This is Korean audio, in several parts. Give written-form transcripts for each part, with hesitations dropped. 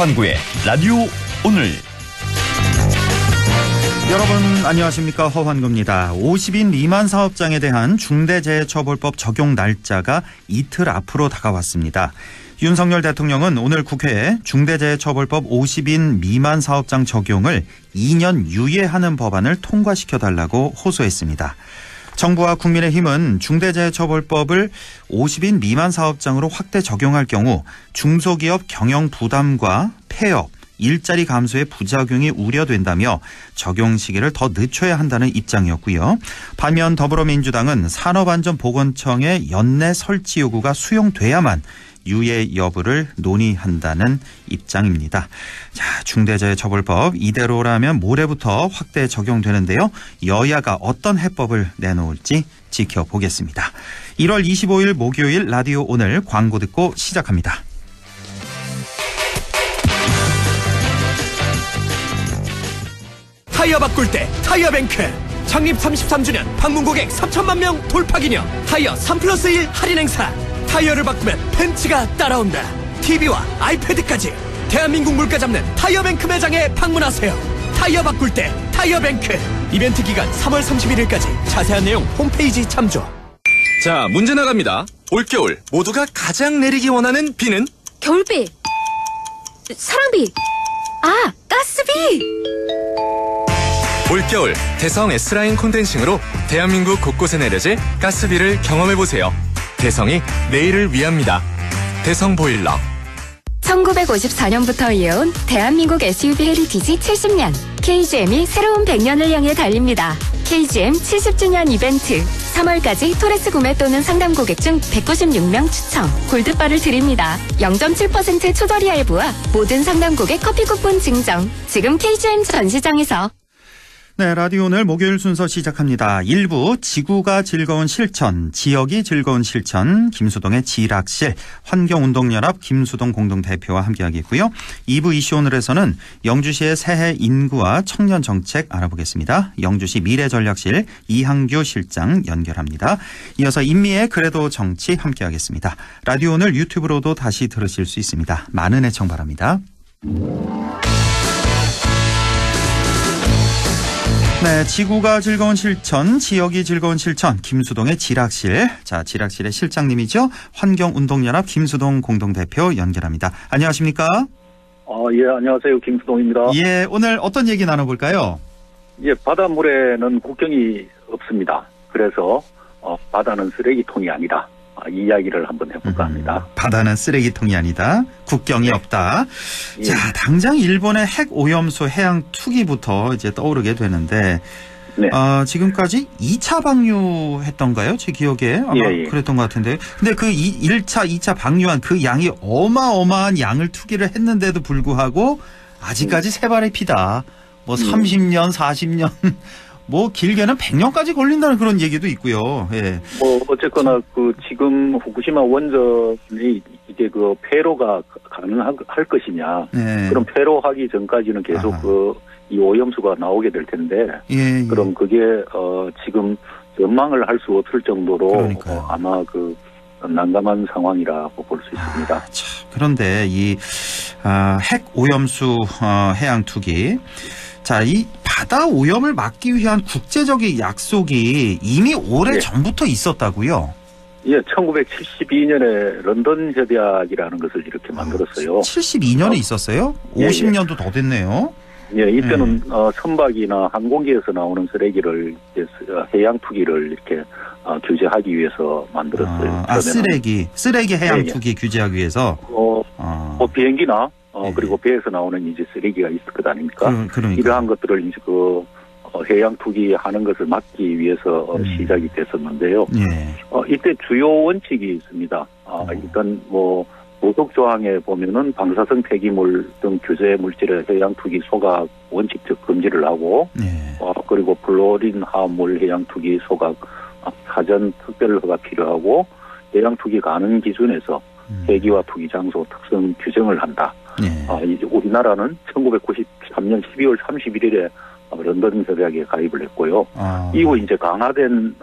허환구의 라디오 오늘. 여러분 안녕하십니까, 허환구입니다. 50인 미만 사업장에 대한 중대재해처벌법 적용 날짜가 이틀 앞으로 다가왔습니다. 윤석열 대통령은 오늘 국회에 중대재해처벌법 50인 미만 사업장 적용을 2년 유예하는 법안을 통과시켜달라고 호소했습니다. 정부와 국민의힘은 중대재해처벌법을 50인 미만 사업장으로 확대 적용할 경우 중소기업 경영 부담과 폐업, 일자리 감소의 부작용이 우려된다며 적용 시기를 더 늦춰야 한다는 입장이었고요. 반면 더불어민주당은 산업안전보건청의 연내 설치 요구가 수용돼야만 유예 여부를 논의한다는 입장입니다. 자, 중대재해처벌법 이대로라면 모레부터 확대 적용되는데요. 여야가 어떤 해법을 내놓을지 지켜보겠습니다. 1월 25일 목요일 라디오 오늘 광고 듣고 시작합니다. 타이어 바꿀 때 타이어뱅크 창립 33주년 방문 고객 3천만 명 돌파 기념 타이어 3+1 할인 행사. 타이어를 바꾸면 벤츠가 따라온다. TV와 아이패드까지 대한민국 물가 잡는 타이어뱅크 매장에 방문하세요. 타이어 바꿀 때 타이어뱅크. 이벤트 기간 3월 31일까지. 자세한 내용 홈페이지 참조. 자, 문제 나갑니다. 올겨울 모두가 가장 내리기 원하는 비는? 겨울비, 사랑비, 가스비. 올겨울 대성 S라인 콘덴싱으로 대한민국 곳곳에 내려질 가스비를 경험해보세요. 대성이 내일을 위합니다. 대성 보일러. 1954년부터 이어온 대한민국 SUV 헤리티지 70년. KGM이 새로운 100년을 향해 달립니다. KGM 70주년 이벤트. 3월까지 토레스 구매 또는 상담 고객 중 196명 추첨 골드바를 드립니다. 0.7% 초덜이 할부와 모든 상담 고객 커피 쿠폰 증정. 지금 KGM 전시장에서. 네, 라디오 오늘 목요일 순서 시작합니다. 1부 지구가 즐거운 실천, 지역이 즐거운 실천, 김수동의 지락실, 환경운동연합 김수동 공동대표와 함께하겠고요. 2부 이슈 오늘에서는 영주시의 새해 인구와 청년 정책 알아보겠습니다. 영주시 미래전략실 이항규 실장 연결합니다. 이어서 인미의 그래도 정치 함께하겠습니다. 라디오 오늘 유튜브로도 다시 들으실 수 있습니다. 많은 애청 바랍니다. 네, 지구가 즐거운 실천, 지역이 즐거운 실천, 김수동의 지락실. 자, 지락실의 실장님이죠. 환경운동연합 김수동 공동대표 연결합니다. 안녕하십니까? 예, 안녕하세요. 김수동입니다. 예, 오늘 어떤 얘기 나눠볼까요? 예, 바닷물에는 국경이 없습니다. 그래서 바다는 쓰레기통이 아니다. 이 이야기를 한번 해볼까 합니다. 바다는 쓰레기통이 아니다. 국경이 네. 없다. 예. 자, 당장 일본의 핵 오염수 해양 투기부터 이제 떠오르게 되는데, 네. 지금까지 2차 방류했던가요? 제 기억에 아마 예. 그랬던 것 같은데. 근데 그 1차, 2차 방류한 그 양이 어마어마한 양을 투기를 했는데도 불구하고 아직까지 세 발의 피다. 뭐 30년, 40년. 뭐 길게는 100년까지 걸린다는 그런 얘기도 있고요. 예. 뭐 어쨌거나 그 지금 후쿠시마 원전이 이게 그 폐로가 가능할 것이냐. 네. 그럼 폐로하기 전까지는 계속 이 오염수가 나오게 될 텐데. 예. 그럼 그게 지금 전망을 할 수 없을 정도로 아마 그 난감한 상황이라고 볼 수 있습니다. 참, 그런데 이 핵 오염수 해양 투기. 자, 이 바다 오염을 막기 위한 국제적인 약속이 이미 오래 전부터 있었다고요? 예, 1972년에 런던 협약이라는 것을 이렇게 만들었어요. 72년에 있었어요? 50년도 더 됐네요. 예, 이때는 선박이나 항공기에서 나오는 쓰레기를 해양 투기를 이렇게 규제하기 위해서 만들었어요. 쓰레기 해양 투기 규제하기 위해서. 비행기나 그리고 배에서 나오는 이제 쓰레기가 있을 것 아닙니까? 그러니까. 이러한 것들을 이제 해양 투기하는 것을 막기 위해서 시작이 됐었는데요. 예. 이때 주요 원칙이 있습니다. 일단 뭐 도덕 조항에 보면은 방사성 폐기물 등 규제 물질의 해양 투기 소각 원칙적 금지를 하고, 그리고 플로린 화합물 해양 투기 소각 사전 특별 허가 필요하고, 해양 투기 가능 기준에서 폐기와 투기 장소 특성 규정을 한다. 이제 우리나라는 1993년 12월 31일에 런던 협약에 가입을 했고요. 이후 이제 강화된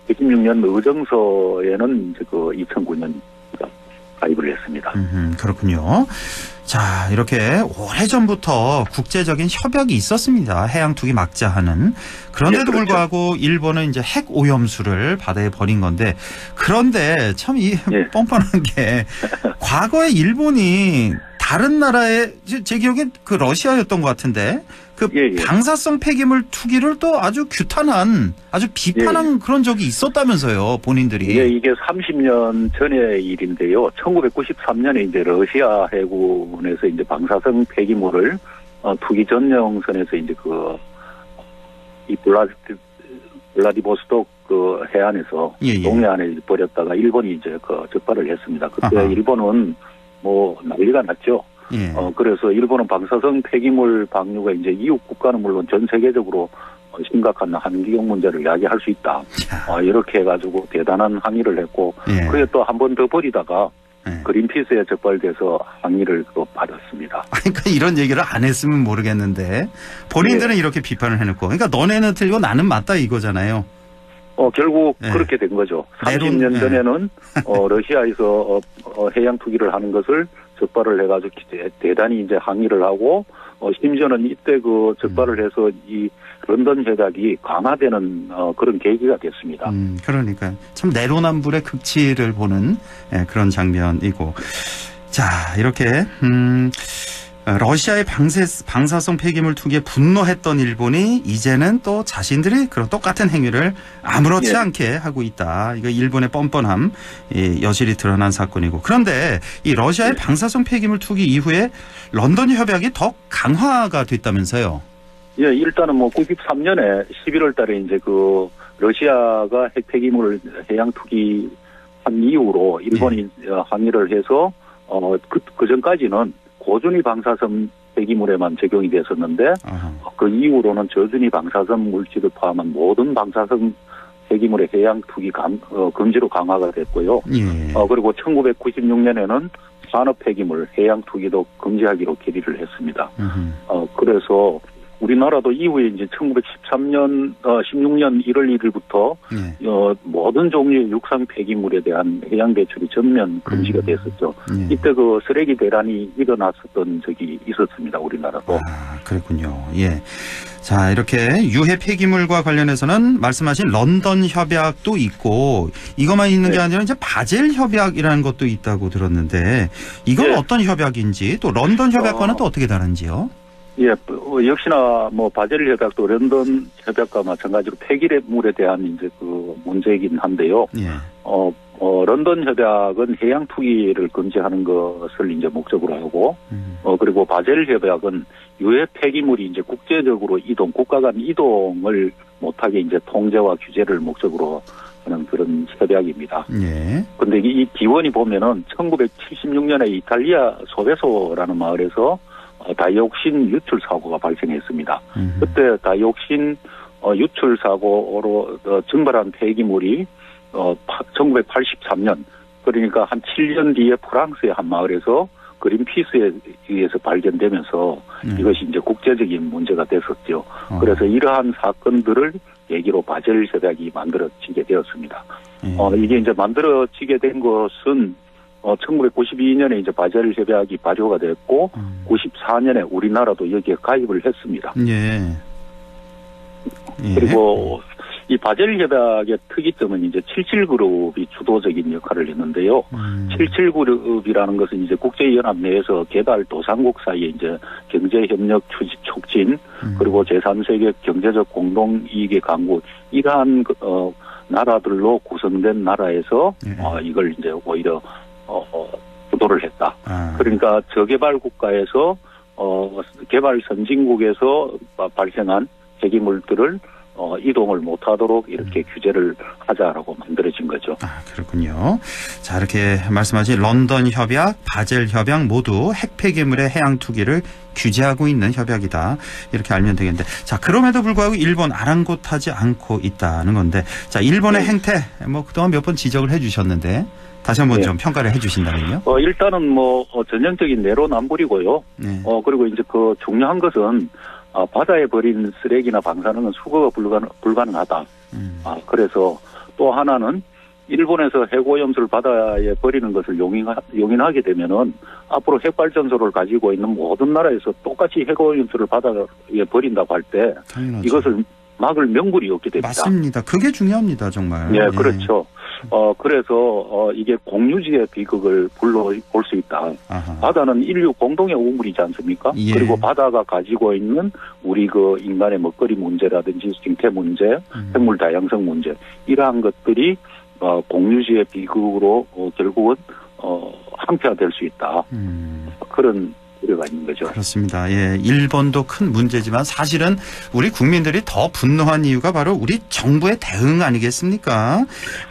96년 의정서에는 이제 그 2009년 가입을 했습니다. 그렇군요. 자, 이렇게 오래전부터 국제적인 협약이 있었습니다. 해양 투기 막자 하는. 그런데도 네, 그렇죠. 불구하고 일본은 이제 핵 오염수를 바다에 버린 건데, 그런데 참 이 예. 뻔뻔한 게 과거에 일본이 다른 나라에, 제 기억엔 그 러시아였던 것 같은데, 그 예. 방사성 폐기물 투기를 또 아주 규탄한, 아주 비판한 그런 적이 있었다면서요, 본인들이. 예, 이게 30년 전의 일인데요. 1993년에 이제 러시아 해군에서 이제 방사성 폐기물을 투기 전용선에서 이제 이 블라디보스톡 그 해안에서 예. 동해안에 버렸다가 일본이 이제 그 적발을 했습니다. 그때 아하. 일본은 뭐 난리가 났죠. 예. 그래서 일본은 방사성 폐기물 방류가 이제 이웃 국가는 물론 전 세계적으로 심각한 환경 문제를 야기할 수 있다. 이렇게 해가지고 대단한 항의를 했고, 예. 그게 또 한 번 더 버리다가 예. 그린피스에 적발돼서 항의를 또 받았습니다. 그러니까 이런 얘기를 안 했으면 모르겠는데 본인들은 이렇게 비판을 해놓고, 그러니까 너네는 틀리고 나는 맞다 이거잖아요. 결국 예. 그렇게 된 거죠. 내론, 30년 예. 전에는 러시아에서 해양 투기를 하는 것을 적발을 해가지고 대단히 이제 항의를 하고, 심지어는 이때 그 적발을 해서 이 런던 협약이 강화되는 그런 계기가 됐습니다. 그러니까 참 내로남불의 극치를 보는 그런 장면이고, 자, 이렇게 러시아의 방사성 폐기물 투기에 분노했던 일본이 이제는 또 자신들이 그런 똑같은 행위를 아무렇지 예. 않게 하고 있다. 이거 일본의 뻔뻔함 여실히 드러난 사건이고, 그런데 이 러시아의 방사성 폐기물 투기 이후에 런던 협약이 더 강화가 됐다면서요? 예, 일단은 뭐 93년에 11월 달에 이제 그 러시아가 핵 폐기물을 해양 투기한 이후로 일본이 항의를 해서 그 전까지는 고준위 방사성 폐기물에만 적용이 됐었는데, 아하. 그 이후로는 저준위 방사성 물질을 포함한 모든 방사성 폐기물의 해양 투기 금지로 강화가 됐고요. 예. 그리고 1996년에는 산업 폐기물 해양 투기도 금지하기로 결의를 했습니다. 그래서 우리나라도 이후에 이제 16년 1월 1일부터 예. 모든 종류의 육상 폐기물에 대한 해양 배출이 전면 금지가 됐었죠. 예. 이때 그 쓰레기 대란이 일어났었던 적이 있었습니다. 우리나라도. 아, 그렇군요. 예. 자, 이렇게 유해 폐기물과 관련해서는 말씀하신 런던 협약도 있고, 이것만 있는 게 네. 아니라 이제 바젤 협약이라는 것도 있다고 들었는데, 이건 네. 어떤 협약인지, 또 런던 협약과는 또 어떻게 다른지요? 예, 역시나 뭐 바젤 협약도 런던 협약과 마찬가지로 폐기물에 대한 이제 그 문제이긴 한데요. 예. 런던 협약은 해양 투기를 금지하는 것을 이제 목적으로 하고, 그리고 바젤 협약은 유해 폐기물이 이제 국제적으로 국가 간 이동을 못하게 이제 통제와 규제를 목적으로 하는 그런 협약입니다. 예. 근데 이 기원이 보면은 1976년에 이탈리아 소베소라는 마을에서 다이옥신 유출 사고가 발생했습니다. 그때 다이옥신 유출 사고로 증발한 폐기물이 1983년, 그러니까 한 7년 뒤에 프랑스의 한 마을에서 그린피스에 의해서 발견되면서 이것이 이제 국제적인 문제가 됐었죠. 그래서 이러한 사건들을 계기로 바젤 협약이 만들어지게 되었습니다. 이게 이제 만들어지게 된 것은 1992년에 이제 바젤 협약이 발효가 됐고, 94년에 우리나라도 여기에 가입을 했습니다. 예. 예. 그리고 이 바젤 협약의 특이점은 이제 77그룹이 주도적인 역할을 했는데요. 77그룹이라는 것은 이제 국제연합 내에서 개발 도상국 사이에 이제 경제협력 촉진, 그리고 제3세계 경제적 공동이익의 강구, 이러한 나라들로 구성된 나라에서 이걸 이제 오히려 주도를 했다. 그러니까 저개발 국가에서 개발 선진국에서 발생한 폐기물들을 이동을 못하도록 이렇게 규제를 하자라고 만들어진 거죠. 아, 그렇군요. 자, 이렇게 말씀하신 런던 협약, 바젤 협약 모두 핵 폐기물의 해양 투기를 규제하고 있는 협약이다. 이렇게 알면 되겠는데, 자, 그럼에도 불구하고 일본 아랑곳하지 않고 있다는 건데, 자, 일본의 행태 뭐 그동안 몇 번 지적을 해주셨는데 다시 한번 좀 평가를 해주신다면요. 일단은 뭐 전형적인 내로남불이고요. 그리고 이제 그 중요한 것은 바다에 버린 쓰레기나 방사능은 수거가 불가능하다. 그래서 또 하나는 일본에서 핵오염수를 바다에 버리는 것을 용인하게 되면은 앞으로 핵발전소를 가지고 있는 모든 나라에서 똑같이 핵오염수를 바다에 버린다고 할 때 이것을 막을 명분이 없게 됩니다. 맞습니다. 그게 중요합니다, 정말. 네, 그렇죠. 그래서 이게 공유지의 비극을 불러올 수 있다. 아하. 바다는 인류 공동의 우물이지 않습니까? 예. 그리고 바다가 가지고 있는 우리 그 인간의 먹거리 문제라든지 생태 문제, 생물 다양성 문제 이러한 것들이 공유지의 비극으로 결국은 항폐화될 수 있다. 그런 우려가 있는 거죠. 그렇습니다. 예, 일본도 큰 문제지만 사실은 우리 국민들이 더 분노한 이유가 바로 우리 정부의 대응 아니겠습니까?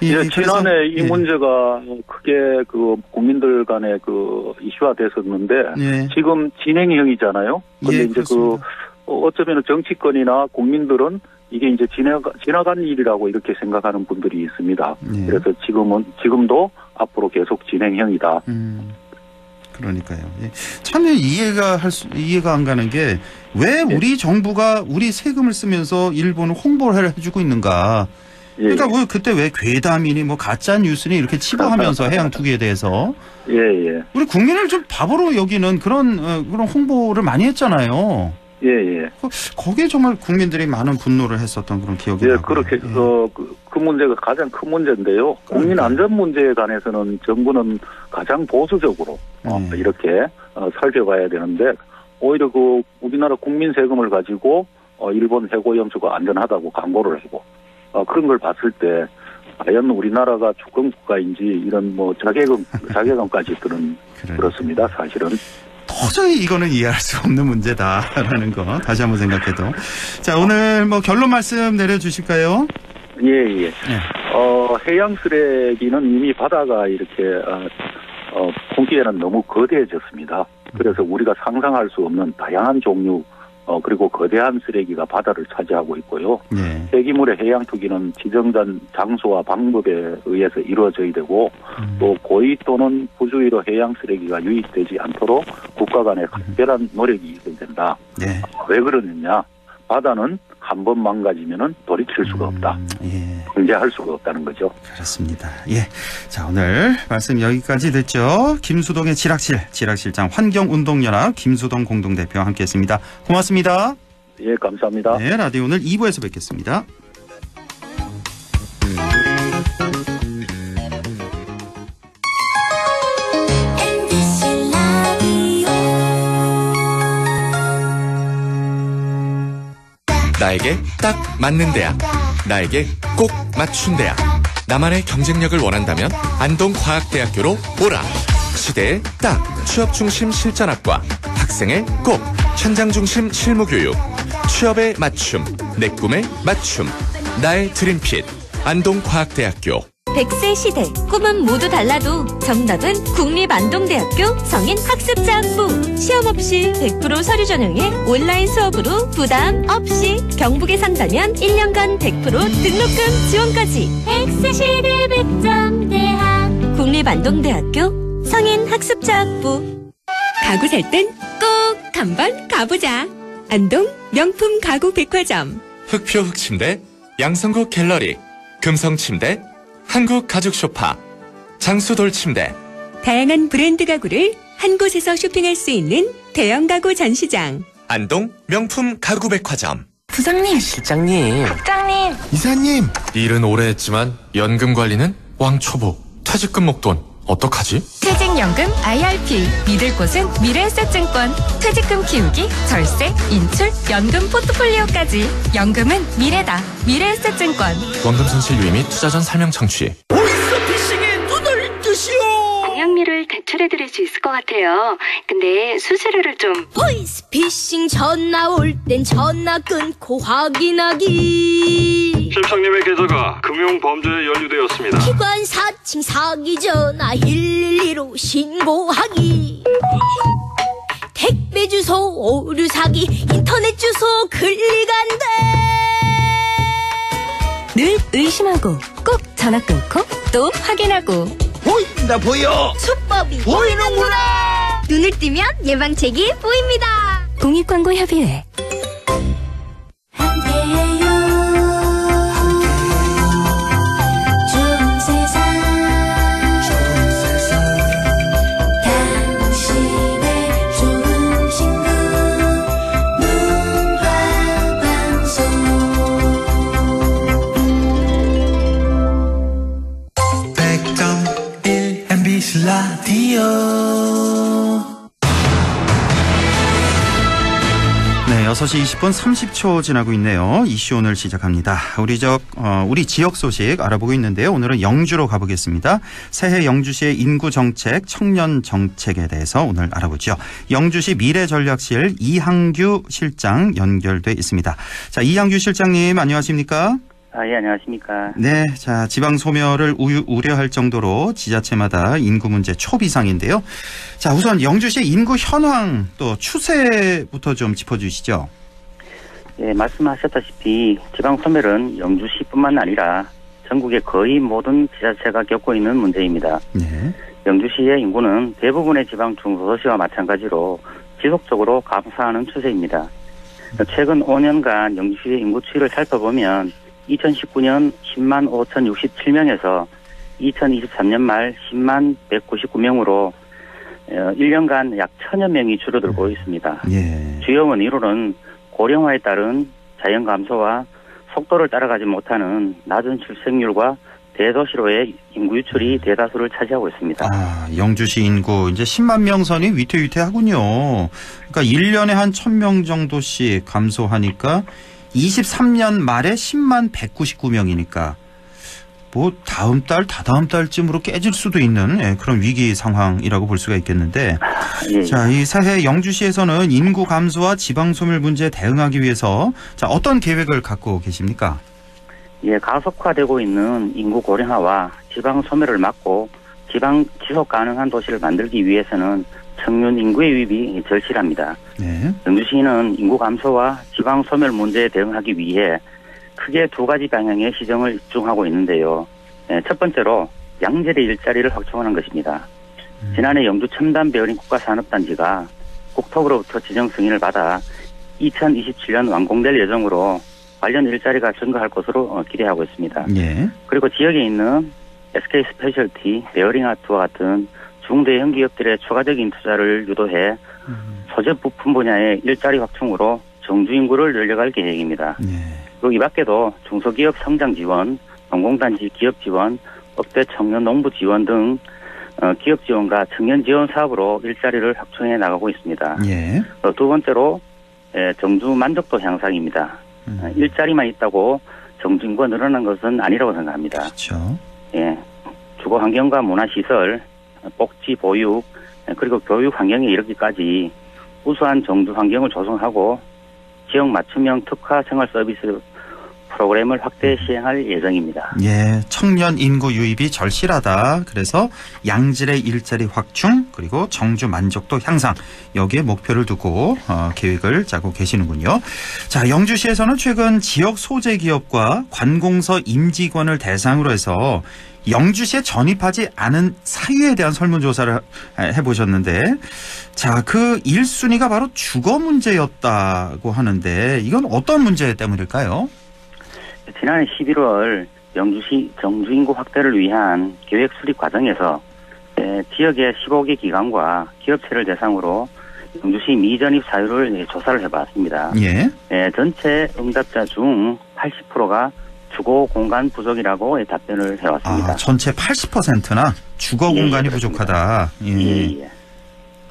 예, 지난해 이 문제가 크게 그 국민들 간에 그 이슈화 됐었는데 지금 진행형이잖아요. 근데 이제 그렇습니다. 어쩌면 정치권이나 국민들은 이게 이제 지나간 일이라고 이렇게 생각하는 분들이 있습니다. 그래서 지금도 앞으로 계속 진행형이다. 그러니까요. 참 이해가 안 가는 게 왜 우리 정부가 우리 세금을 쓰면서 일본을 홍보를 해주고 있는가. 그러니까 뭐 그때 왜 괴담이니 뭐 가짜 뉴스니 이렇게 치부하면서 해양 투기에 대해서 우리 국민을 좀 바보로 여기는 그런 홍보를 많이 했잖아요. 거기에 정말 국민들이 많은 분노를 했었던 그런 기억이 나고요. 그렇게 그 문제가 가장 큰 문제인데요. 국민 안전 문제에 관해서는 정부는 가장 보수적으로 이렇게 살펴봐야 되는데 오히려 그 우리나라 국민 세금을 가지고 일본 핵오염수가 안전하다고 광고를 하고 그런 걸 봤을 때 과연 우리나라가 주권 국가인지 이런 뭐 자괴감까지 드는 그렇습니다. 사실은. 도저히 이거는 이해할 수 없는 문제다라는 거 다시 한번 생각해도. 자, 오늘 뭐 결론 말씀 내려주실까요? 해양 쓰레기는 이미 바다가 이렇게 품기에는 너무 거대해졌습니다. 그래서 우리가 상상할 수 없는 다양한 종류 그리고 거대한 쓰레기가 바다를 차지하고 있고요. 폐기물의 해양 투기는 지정된 장소와 방법에 의해서 이루어져야 되고 또 고의 또는 부주의로 해양 쓰레기가 유입되지 않도록 국가 간의 각별한 노력이 있어야 된다. 왜 그러느냐? 바다는 한 번 망가지면은 돌이킬 수가 없다. 경제할 수가 없다는 거죠. 그렇습니다. 자, 오늘 말씀 여기까지 듣죠. 김수동의 지락실장 환경운동연합 김수동 공동대표와 함께했습니다. 고맙습니다. 감사합니다. 라디오 오늘 2부에서 뵙겠습니다. 나에게 딱 맞는 대학, 나에게 꼭 맞춘 대학. 나만의 경쟁력을 원한다면 안동과학대학교로 오라. 시대에 딱 취업 중심 실전학과, 학생의 꼭 현장 중심 실무교육, 취업에 맞춤, 내 꿈에 맞춤, 나의 드림핏 안동과학대학교. 100세 시대, 꿈은 모두 달라도 정답은 국립안동대학교 성인학습자학부. 시험 없이 100% 서류 전형에 온라인 수업으로 부담 없이 경북에 산다면 1년간 100% 등록금 지원까지. 100세 시대 100점 대학 국립안동대학교 성인학습자학부. 가구 살 땐 꼭 한번 가보자. 안동 명품 가구 백화점. 흑표 흑침대, 양성국 갤러리, 금성침대, 한국 가죽 소파, 장수돌 침대. 다양한 브랜드 가구를 한 곳에서 쇼핑할 수 있는 대형 가구 전시장. 안동 명품 가구 백화점. 부장님, 실장님, 국장님, 이사님. 일은 오래 했지만 연금 관리는 왕초보. 퇴직금 목돈 어떡하지? 퇴직연금 IRP. 믿을 곳은 미래에셋증권. 퇴직금 키우기, 절세, 인출, 연금 포트폴리오까지. 연금은 미래다. 미래에셋증권. 원금 손실 유의 및 투자 전 설명 청취. 보이스피싱에 눈을 뜨시오. 공약미를 대출해드릴 수 있을 것 같아요. 근데 수수료를 좀. 보이스피싱 전화 올 땐 전화 끊고 확인하기. 실장님의 계좌가 금융범죄에 연루되었습니다. 기관 사칭 사기 전화 112로 신고하기. 택배 주소 오류 사기, 인터넷 주소 클릭한대. 늘 의심하고 꼭 전화 끊고 또 확인하고. 보인다 보여. 수법이 보이는구나. 눈을 뜨면 예방책이 보입니다. 공익광고협의회. 좋은 세상 네, 6시 20분 30초 지나고 있네요. 이슈 오늘 시작합니다. 우리 지역 소식 알아보고 있는데요. 오늘은 영주로 가보겠습니다. 새해 영주시의 인구 정책, 청년 정책에 대해서 오늘 알아보죠. 영주시 미래전략실 이항규 실장 연결돼 있습니다. 자, 이항규 실장님 안녕하십니까? 예, 안녕하십니까. 네, 자, 지방 소멸을 우려할 정도로 지자체마다 인구 문제 초비상인데요. 자, 우선 영주시의 인구 현황 또 추세부터 좀 짚어주시죠. 예, 말씀하셨다시피 지방 소멸은 영주시뿐만 아니라 전국의 거의 모든 지자체가 겪고 있는 문제입니다. 네. 영주시의 인구는 대부분의 지방 중소도시와 마찬가지로 지속적으로 감소하는 추세입니다. 최근 5년간 영주시의 인구 추이를 살펴보면 2019년 10만 5,067명에서 2023년 말 10만 199명으로 1년간 약 1,000여 명이 줄어들고 있습니다. 예. 주요 원인으로는 고령화에 따른 자연 감소와 속도를 따라가지 못하는 낮은 출생률과 대도시로의 인구 유출이 대다수를 차지하고 있습니다. 아, 영주시 인구 이제 10만 명 선이 위태위태하군요. 그러니까 1년에 한 1,000명 정도씩 감소하니까 23년 말에 10만 199명이니까 뭐 다음 달, 다다음 달쯤으로 깨질 수도 있는 그런 위기 상황이라고 볼 수가 있겠는데 예. 자, 이 새해 영주시에서는 인구 감소와 지방 소멸 문제에 대응하기 위해서 자, 어떤 계획을 갖고 계십니까? 예, 가속화되고 있는 인구 고령화와 지방 소멸을 막고 지방 지속 가능한 도시를 만들기 위해서는 청년 인구의 유입이 절실합니다. 네. 영주시는 인구 감소와 지방 소멸 문제에 대응하기 위해 크게 두 가지 방향의 시정을 집중하고 있는데요. 첫 번째로 양질의 일자리를 확충하는 것입니다. 지난해 영주 첨단 베어링 국가산업단지가 국토부로부터 지정 승인을 받아 2027년 완공될 예정으로 관련 일자리가 증가할 것으로 기대하고 있습니다. 예. 그리고 지역에 있는 SK 스페셜티, 베어링 아트와 같은 중대형 기업들의 추가적인 투자를 유도해 소재 부품 분야의 일자리 확충으로 정주 인구를 늘려갈 계획입니다. 예. 그리고 이 밖에도 중소기업 성장 지원, 농공단지 기업 지원, 업대 청년 농부 지원 등 기업 지원과 청년 지원 사업으로 일자리를 확충해 나가고 있습니다. 예. 두 번째로 정주 만족도 향상입니다. 일자리만 있다고 정주 인구가 늘어난 것은 아니라고 생각합니다. 그렇죠. 예, 주거 환경과 문화시설, 복지 보육, 그리고 교육 환경에 이르기까지 우수한 정주 환경을 조성하고 지역 맞춤형 특화 생활 서비스 프로그램을 확대 시행할 예정입니다. 예, 청년 인구 유입이 절실하다. 그래서 양질의 일자리 확충 그리고 정주 만족도 향상 여기에 목표를 두고 계획을 짜고 계시는군요. 자, 영주시에서는 최근 지역 소재 기업과 관공서 임직원을 대상으로 해서 영주시에 전입하지 않은 사유에 대한 설문조사를 해보셨는데 자, 그 1순위가 바로 주거 문제였다고 하는데 이건 어떤 문제 때문일까요? 지난해 11월 영주시 정주 인구 확대를 위한 계획 수립 과정에서 지역의 15개 기관과 기업체를 대상으로 영주시 미전입 사유를 조사를 해봤습니다. 예. 전체 응답자 중 80%가 주거 공간 부족이라고 답변을 해왔습니다. 아, 전체 80%나 주거 공간이 부족하다. 예. 예.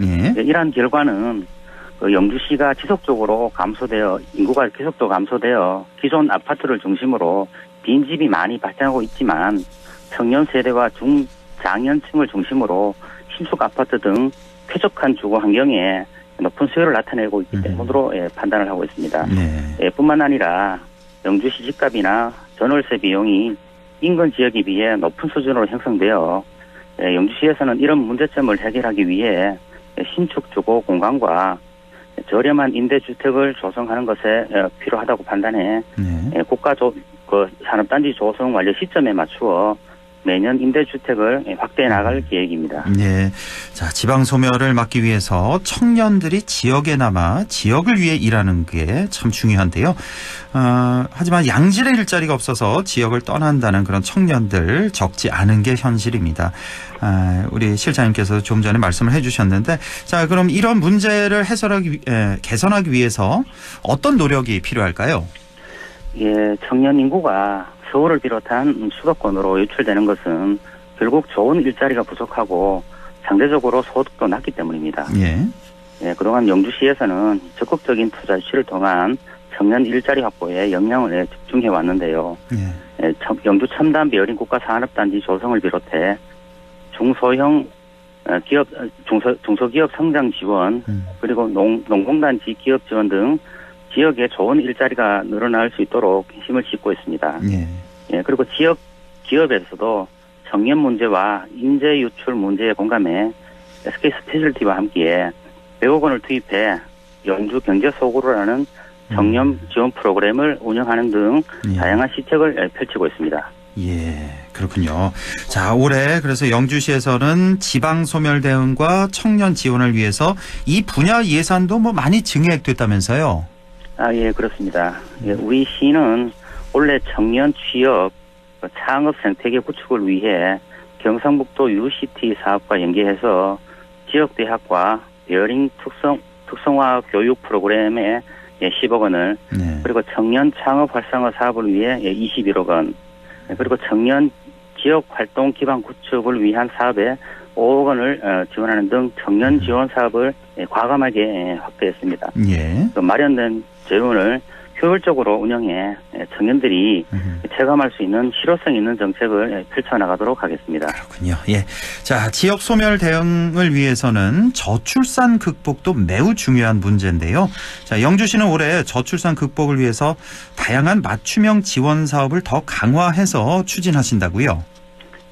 예. 이러한 결과는 영주시가 지속적으로 감소되어 인구가 계속적으로 감소되어 기존 아파트를 중심으로 빈집이 많이 발생하고 있지만 청년 세대와 중장년층을 중심으로 신축 아파트 등 쾌적한 주거 환경에 높은 수요를 나타내고 있기 때문으로 판단을 하고 있습니다. 네. 뿐만 아니라 영주시 집값이나 전월세 비용이 인근 지역에 비해 높은 수준으로 형성되어 영주시에서는 이런 문제점을 해결하기 위해 신축 주거 공간과 저렴한 임대주택을 조성하는 것에 필요하다고 판단해 국가 산업단지 조성 완료 시점에 맞추어 매년 임대주택을 확대해 나갈 계획입니다. 네. 자, 지방 소멸을 막기 위해서 청년들이 지역에 남아 지역을 위해 일하는 게 참 중요한데요. 하지만 양질의 일자리가 없어서 지역을 떠난다는 그런 청년들 적지 않은 게 현실입니다. 우리 실장님께서 좀 전에 말씀을 해주셨는데, 자, 그럼 이런 문제를 개선하기 위해서 어떤 노력이 필요할까요? 예, 청년 인구가 서울을 비롯한 수도권으로 유출되는 것은 결국 좋은 일자리가 부족하고 상대적으로 소득도 낮기 때문입니다. 예. 그동안 영주시에서는 적극적인 투자 유치를 통한 청년 일자리 확보에 역량을 집중해 왔는데요. 영주 첨단 베어링 국가산업단지 조성을 비롯해 중소형 기업, 중소기업 성장 지원, 그리고 농공단지 기업 지원 등 지역에 좋은 일자리가 늘어날 수 있도록 힘을 싣고 있습니다. 그리고 지역 기업에서도 청년 문제와 인재 유출 문제에 공감해 SK 스페셜티와 함께 100억 원을 투입해 영주 경제 소구로라는 청년 지원 프로그램을 운영하는 등 다양한 시책을 펼치고 있습니다. 예, 그렇군요. 자, 올해 그래서 영주시에서는 지방 소멸 대응과 청년 지원을 위해서 이 분야 예산도 뭐 많이 증액됐다면서요? 예, 그렇습니다. 우리 시는 올해 청년 취업, 창업 생태계 구축을 위해 경상북도 UCT 사업과 연계해서 지역 대학과 베어링 특성화 교육 프로그램에 10억 원을, 그리고 청년 창업 활성화 사업을 위해 21억 원, 그리고 청년 지역 활동 기반 구축을 위한 사업에 5억 원을 지원하는 등 청년 지원 사업을 과감하게 확대했습니다. 마련된 재원을 효율적으로 운영해 청년들이 체감할 수 있는 실효성 있는 정책을 펼쳐나가도록 하겠습니다. 그렇군요. 예. 자, 지역 소멸 대응을 위해서는 저출산 극복도 매우 중요한 문제인데요. 자, 영주시는 올해 저출산 극복을 위해서 다양한 맞춤형 지원 사업을 더 강화해서 추진하신다고요?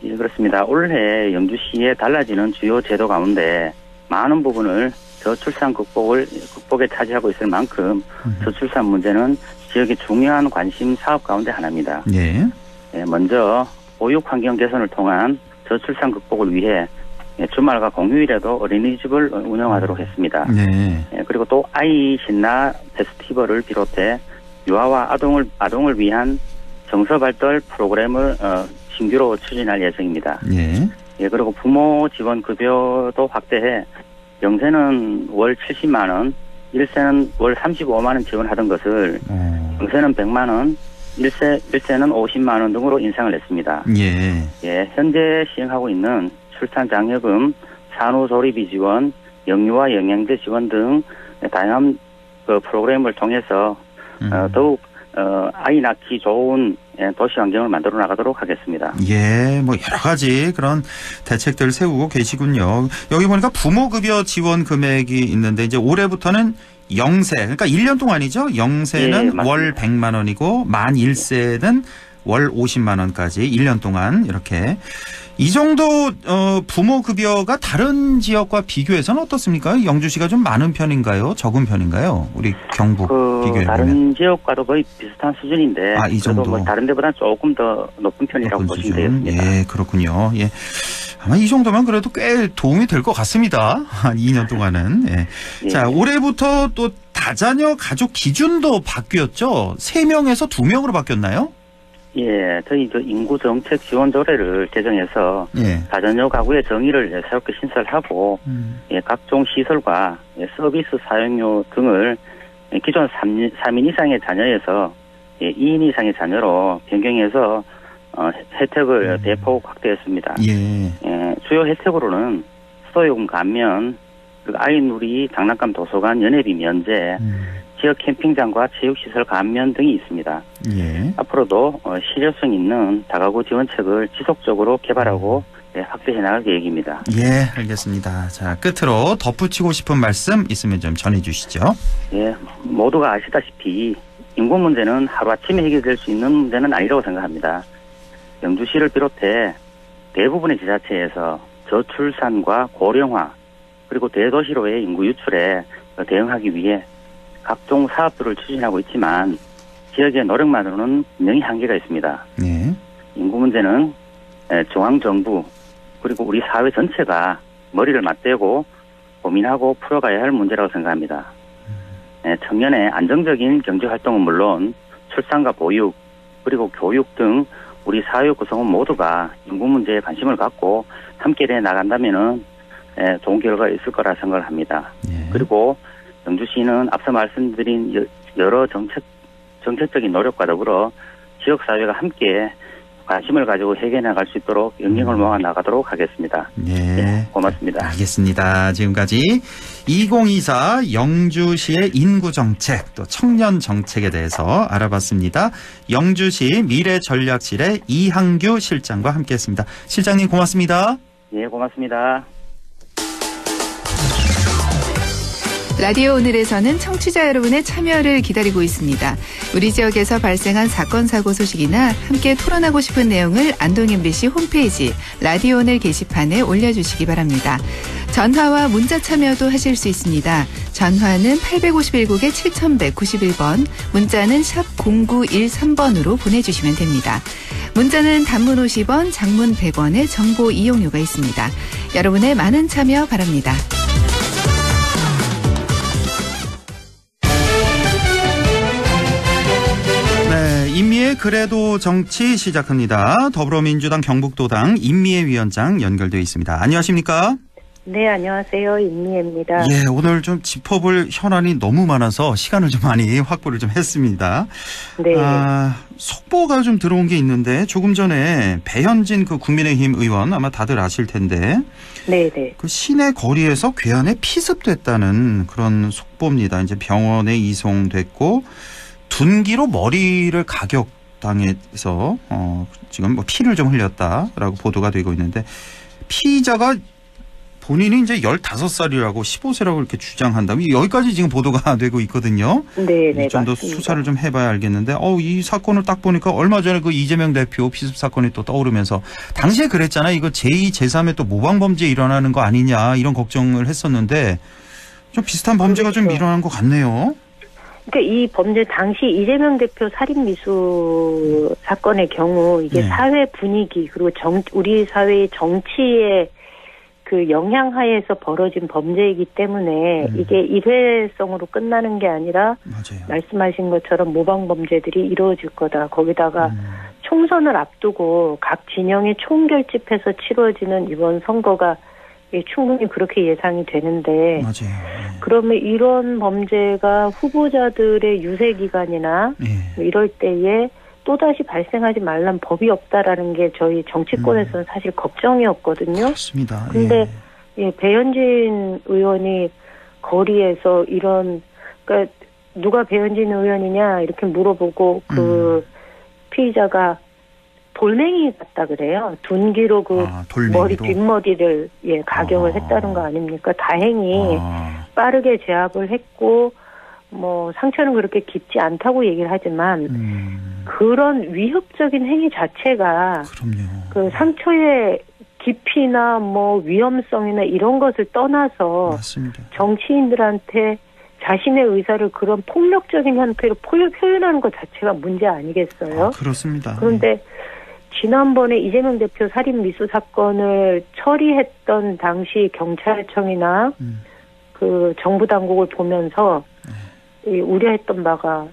예, 그렇습니다. 올해 영주시에 달라지는 주요 제도 가운데 많은 부분을 저출산 극복에 차지하고 있을 만큼 저출산 문제는 지역의 중요한 관심 사업 가운데 하나입니다. 먼저 보육 환경 개선을 통한 저출산 극복을 위해 주말과 공휴일에도 어린이집을 운영하도록 했습니다. 그리고 또 아이 신나 페스티벌을 비롯해 유아와 아동을 위한 정서발달 프로그램을 신규로 추진할 예정입니다. 그리고 부모 지원 급여도 확대해 영세는 월 70만 원, 1세는 월 35만 원 지원하던 것을 영세는 100만 원, 1세는 50만 원 등으로 인상을 했습니다. 현재 시행하고 있는 출산장려금, 산후조리비 지원, 영유아 영양제 지원 등 다양한 프로그램을 통해서 더욱 아이 낳기 좋은 도시 환경을 만들어 나가도록 하겠습니다. 예, 뭐 여러 가지 그런 대책들 세우고 계시군요. 여기 보니까 부모급여 지원 금액이 있는데 이제 올해부터는 영세, 그러니까 1년 동안이죠. 영세는 월 100만 원이고 만 1세는 월 50만 원까지 1년 동안 이렇게. 이 정도 부모급여가 다른 지역과 비교해서는 어떻습니까? 영주시가 좀 많은 편인가요? 적은 편인가요? 우리 경북 비교해보면. 다른 지역과도 거의 비슷한 수준인데 이 정도. 뭐 다른 데보다 조금 더 높은 편이라고 보시면 되겠습니다. 예, 그렇군요. 예. 아마 이 정도면 그래도 꽤 도움이 될 것 같습니다. 한 2년 동안은. 자, 올해부터 또 다자녀 가족 기준도 바뀌었죠? 3명에서 2명으로 바뀌었나요? 예, 저희 인구 정책 지원 조례를 제정해서 다자녀 가구의 정의를 새롭게 신설하고 각종 시설과 서비스 사용료 등을 기존 3인 이상의 자녀에서 2인 이상의 자녀로 변경해서 혜택을 대폭 확대했습니다. 주요 혜택으로는 수도요금 감면, 그리고 아이누리, 장난감 도서관 연회비 면제, 지역 캠핑장과 체육시설 감면 등이 있습니다. 앞으로도 실효성 있는 다가구 지원책을 지속적으로 개발하고 확대해 나갈 계획입니다. 예, 알겠습니다. 자, 끝으로 덧붙이고 싶은 말씀 있으면 좀 전해 주시죠. 예, 모두가 아시다시피 인구 문제는 하루아침에 해결될 수 있는 문제는 아니라고 생각합니다. 영주시를 비롯해 대부분의 지자체에서 저출산과 고령화 그리고 대도시로의 인구 유출에 대응하기 위해 각종 사업들을 추진하고 있지만 지역의 노력만으로는 분명히 한계가 있습니다. 인구 문제는 중앙정부 그리고 우리 사회 전체가 머리를 맞대고 고민하고 풀어가야 할 문제라고 생각합니다. 청년의 안정적인 경제활동은 물론 출산과 보육 그리고 교육 등 우리 사회 구성원 모두가 인구 문제에 관심을 갖고 함께 해 나간다면은 좋은 결과가 있을 거라 생각을 합니다. 그리고 영주시는 앞서 말씀드린 여러 정책적인 노력과 더불어 지역사회가 함께 관심을 가지고 해결해 나갈 수 있도록 영향을 모아 나가도록 하겠습니다. 네. 고맙습니다. 알겠습니다. 지금까지 2024 영주시의 인구정책 또 청년정책에 대해서 알아봤습니다. 영주시 미래전략실의 이항규 실장과 함께했습니다. 실장님 고맙습니다. 네, 고맙습니다. 라디오 오늘에서는 청취자 여러분의 참여를 기다리고 있습니다. 우리 지역에서 발생한 사건 사고 소식이나 함께 토론하고 싶은 내용을 안동 MBC 홈페이지 라디오 오늘 게시판에 올려주시기 바랍니다. 전화와 문자 참여도 하실 수 있습니다. 전화는 851국에 7191번, 문자는 샵 0913번으로 보내주시면 됩니다. 문자는 단문 50원, 장문 100원의 정보 이용료가 있습니다. 여러분의 많은 참여 바랍니다. 인미의 그래도 정치 시작합니다. 더불어민주당 경북도당 인미애 위원장 연결되어 있습니다. 안녕하십니까? 네, 안녕하세요. 인미애입니다. 예, 오늘 좀 짚어볼 현안이 너무 많아서 시간을 좀 많이 확보를 좀 했습니다. 네. 속보가 좀 들어온 게 있는데 조금 전에 배현진 그 국민의힘 의원 아마 다들 아실 텐데 네네. 그 시내 거리에서 괴한에 피습됐다는 그런 속보입니다. 이제 병원에 이송됐고 둔기로 머리를 가격당해서 지금 뭐 피를 좀 흘렸다라고 보도가 되고 있는데 피의자가 본인이 이제 15살이라고 15세라고 이렇게 주장한다면 여기까지 지금 보도가 되고 있거든요. 네, 좀 더 수사를 좀 해봐야 알겠는데 이 사건을 딱 보니까 얼마 전에 그 이재명 대표 피습 사건이 또 떠오르면서 당시에 그랬잖아요. 이거 제2, 제3의 또 모방범죄 일어나는 거 아니냐 이런 걱정을 했었는데 좀 비슷한 범죄가 좀 일어난 것 같네요. 그러니까 이 범죄 당시 이재명 대표 살인 미수 사건의 경우 이게 사회 분위기 그리고 우리 사회의 정치의 그 영향하에서 벌어진 범죄이기 때문에 이게 일회성으로 끝나는 게 아니라 맞아요. 말씀하신 것처럼 모방 범죄들이 이루어질 거다. 거기다가 총선을 앞두고 각 진영의 총결집해서 치러지는 이번 선거가 충분히 그렇게 예상이 되는데 맞아요. 그러면 이런 범죄가 후보자들의 유세 기간이나 이럴 때에 또다시 발생하지 말란 법이 없다라는 게 저희 정치권에서는 사실 걱정이었거든요. 그렇습니다. 그런데 배현진 의원이 거리에서 그러니까 누가 배현진 의원이냐 이렇게 물어보고 그 피의자가 돌멩이 같다 그래요. 둔기로 머리 뒷머리를 가격을 했다는 거 아닙니까? 다행히 빠르게 제압을 했고 뭐 상처는 그렇게 깊지 않다고 얘기를 하지만 그런 위협적인 행위 자체가 그 상처의 깊이나 뭐 위험성이나 이런 것을 떠나서 맞습니다. 정치인들한테 자신의 의사를 그런 폭력적인 형태로 표현하는 것 자체가 문제 아니겠어요? 그렇습니다. 그런데 지난번에 이재명 대표 살인 미수 사건을 처리했던 당시 경찰청이나 그 정부 당국을 보면서 우려했던 바가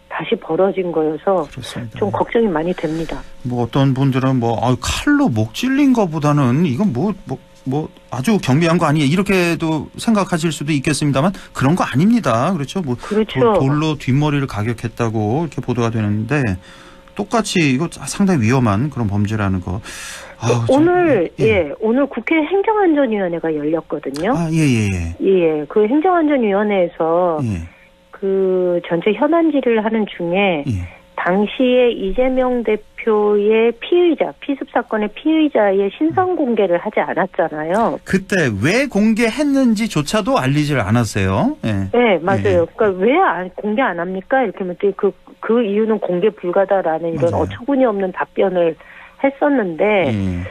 다시 벌어진 거여서 그렇습니다. 좀 걱정이 많이 됩니다. 뭐 어떤 분들은 칼로 목 찔린 것보다는 이건 뭐 아주 경비한 거 아니에요 이렇게도 생각하실 수도 있겠습니다만 그런 거 아닙니다. 그렇죠? 그렇죠. 돌로 뒷머리를 가격했다고 이렇게 보도가 되는데 똑같이 이거 상당히 위험한 그런 범죄라는 거. 오늘 오늘 국회 행정안전위원회가 열렸거든요. 그 행정안전위원회에서 그 전체 현안 질의를 하는 중에 당시에 이재명 대표의 피습 사건의 피의자의 신상 공개를 하지 않았잖아요. 그때 왜 공개했는지조차도 알리질 않았어요. 네, 맞아요. 그러니까 왜 공개 안 합니까? 이렇게 하면 그 이유는 공개 불가다라는 이런 어처구니 없는 답변을 했었는데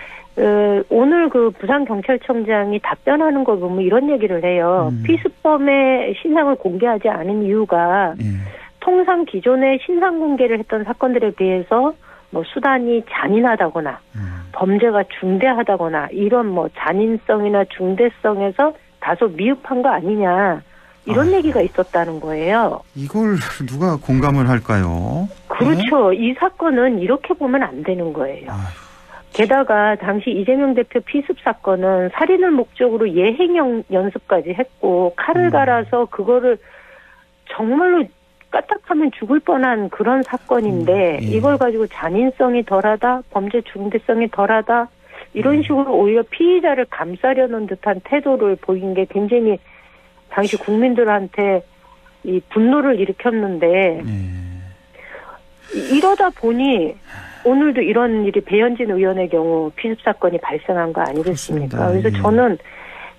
오늘 그 부산경찰청장이 답변하는 걸 보면 이런 얘기를 해요. 피습범의 신상을 공개하지 않은 이유가 통상 기존에 신상 공개를 했던 사건들에 비해서 뭐 수단이 잔인하다거나 범죄가 중대하다거나 이런 뭐 잔인성이나 중대성에서 다소 미흡한 거 아니냐 이런 얘기가 있었다는 거예요. 이걸 누가 공감을 할까요? 그렇죠. 이 사건은 이렇게 보면 안 되는 거예요. 게다가 당시 이재명 대표 피습 사건은 살인을 목적으로 예행 연습까지 했고 칼을 갈아서 그거를 정말로 까딱하면 죽을 뻔한 그런 사건인데 이걸 가지고 잔인성이 덜하다, 범죄 중대성이 덜하다 이런 식으로 오히려 피의자를 감싸려는 듯한 태도를 보인 게 굉장히 당시 국민들한테 이 분노를 일으켰는데 이러다 보니 오늘도 이런 일이 배현진 의원의 경우 피습 사건이 발생한 거 아니겠습니까? 그렇습니다. 그래서 저는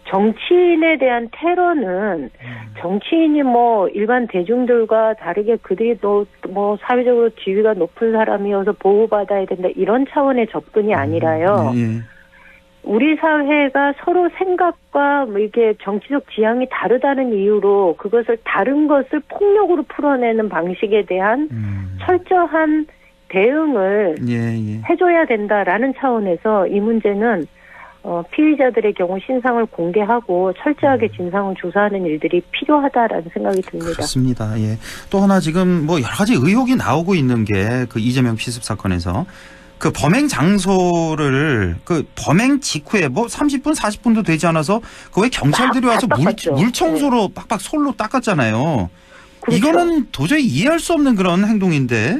정치인에 대한 테러는 정치인이 뭐 일반 대중들과 다르게 그들이 뭐 사회적으로 지위가 높은 사람이어서 보호받아야 된다 이런 차원의 접근이 아니라요. 우리 사회가 서로 생각과 뭐 이게 정치적 지향이 다르다는 이유로 그것을 다른 것을 폭력으로 풀어내는 방식에 대한 철저한 대응을 해줘야 된다라는 차원에서 이 문제는 피의자들의 경우 신상을 공개하고 철저하게 진상을 조사하는 일들이 필요하다라는 생각이 듭니다. 그렇습니다. 예. 또 하나 지금 뭐 여러 가지 의혹이 나오고 있는 게 그 이재명 피습 사건에서 그 범행 장소를 그 범행 직후에 뭐 30분 40분도 되지 않아서 그 왜 경찰들이 와서 물 청소로 빡빡 솔로 닦았잖아요. 그렇죠. 이거는 도저히 이해할 수 없는 그런 행동인데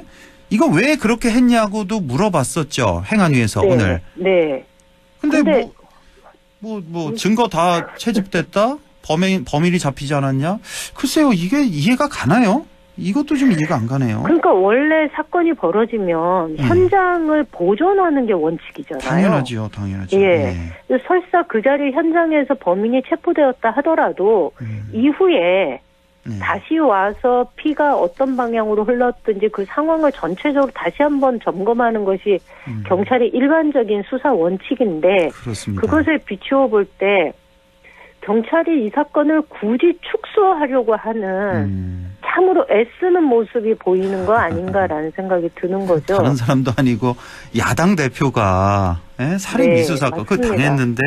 이거 왜 그렇게 했냐고도 물어봤었죠. 행안위에서 오늘. 네. 근데 뭐 증거 다 채집됐다? 범인이 잡히지 않았냐? 글쎄요, 이게 이해가 가나요? 이것도 좀 이해가 안 가네요. 그러니까 원래 사건이 벌어지면 현장을 보존하는 게 원칙이잖아요. 당연하죠. 예. 설사 그 자리 현장에서 범인이 체포되었다 하더라도 이후에 다시 와서 피가 어떤 방향으로 흘렀든지 그 상황을 전체적으로 다시 한번 점검하는 것이 경찰의 일반적인 수사 원칙인데 그렇습니다. 그것을 비추어 볼 때 경찰이 이 사건을 굳이 축소하려고 하는 참으로 애쓰는 모습이 보이는 거 아닌가라는 생각이 드는 거죠. 다른 사람도 아니고 야당 대표가 살인 미수 사건 그거 당했는데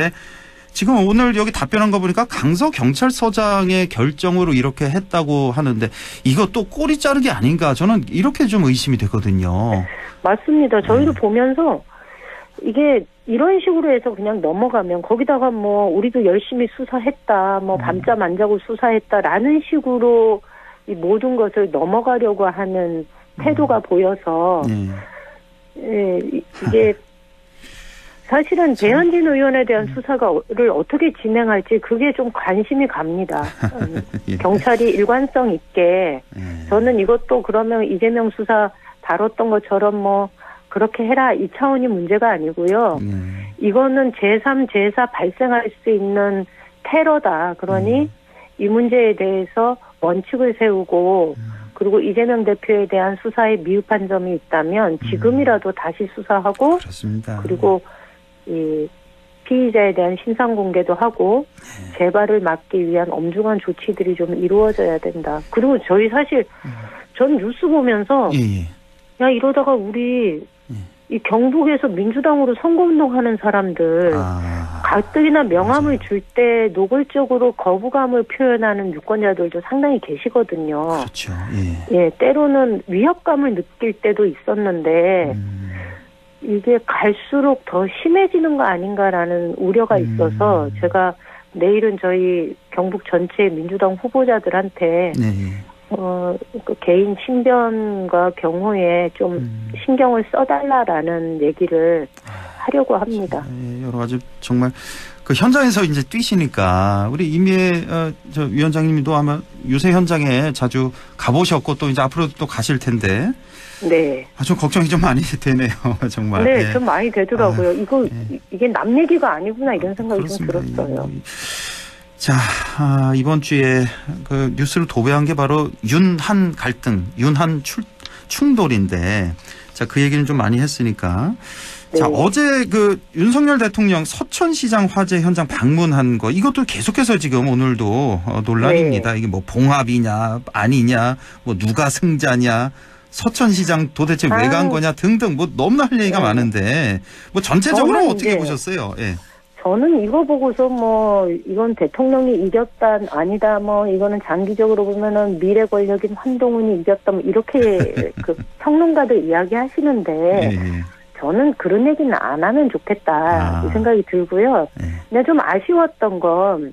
지금 오늘 여기 답변한 거 보니까 강서 경찰서장의 결정으로 이렇게 했다고 하는데 이것도 꼬리 자르기 아닌가 저는 이렇게 좀 의심이 되거든요. 맞습니다. 저희도 보면서 이게 이런 식으로 해서 그냥 넘어가면 거기다가 뭐 우리도 열심히 수사했다, 뭐 밤잠 안 자고 수사했다라는 식으로 이 모든 것을 넘어가려고 하는 태도가 보여서 이게 사실은 배현진 의원에 대한 수사를 어떻게 진행할지 그게 좀 관심이 갑니다. 경찰이 일관성 있게 저는 이것도 그러면 이재명 수사 다뤘던 것처럼 뭐 그렇게 해라 이 차원이 문제가 아니고요. 이거는 제3, 제4 발생할 수 있는 테러다. 그러니 이 문제에 대해서 원칙을 세우고 그리고 이재명 대표에 대한 수사에 미흡한 점이 있다면 지금이라도 다시 수사하고 그렇습니다. 그리고 이 피의자에 대한 신상 공개도 하고 재발을 막기 위한 엄중한 조치들이 좀 이루어져야 된다. 그리고 저희 사실 전 뉴스 보면서 야 이러다가 우리 이 경북에서 민주당으로 선거운동하는 사람들 가뜩이나 명함을 줄 때 노골적으로 거부감을 표현하는 유권자들도 상당히 계시거든요. 그렇죠. 예, 때로는 위협감을 느낄 때도 있었는데 이게 갈수록 더 심해지는 거 아닌가라는 우려가 있어서 제가 내일은 저희 경북 전체 민주당 후보자들한테 그 개인 친변과 경호에 좀 신경을 써달라라는 얘기를 하려고 합니다. 여러 가지 정말 그 현장에서 이제 뛰시니까 우리 이미애 저 위원장님도 아마 유세 현장에 자주 가보셨고 또 이제 앞으로도 또 가실 텐데. 네. 좀 걱정이 좀 많이 되네요, 정말. 네, 좀 많이 되더라고요. 이게 남 얘기가 아니구나 이런 생각이 그렇습니다. 좀 들었어요. 자, 이번 주에 그 뉴스를 도배한 게 바로 윤한 갈등, 윤한 충돌인데, 자, 그 얘기는 좀 많이 했으니까. 자, 어제 그 윤석열 대통령 서천시장 화재 현장 방문한 거, 이것도 계속해서 지금 오늘도 논란입니다. 이게 뭐 봉합이냐, 아니냐, 뭐 누가 승자냐, 서천시장 도대체 왜 간 거냐 등등 뭐 너무나 할 얘기가 많은데, 뭐 전체적으로 어떻게 보셨어요? 저는 이거 보고서 뭐 이건 대통령이 이겼다 아니다 뭐 이거는 장기적으로 보면은 미래 권력인 한동훈이 이겼다 뭐 이렇게 그 평론가들 이야기하시는데 저는 그런 얘기는 안 하면 좋겠다 이 생각이 들고요. 근데 좀 아쉬웠던 건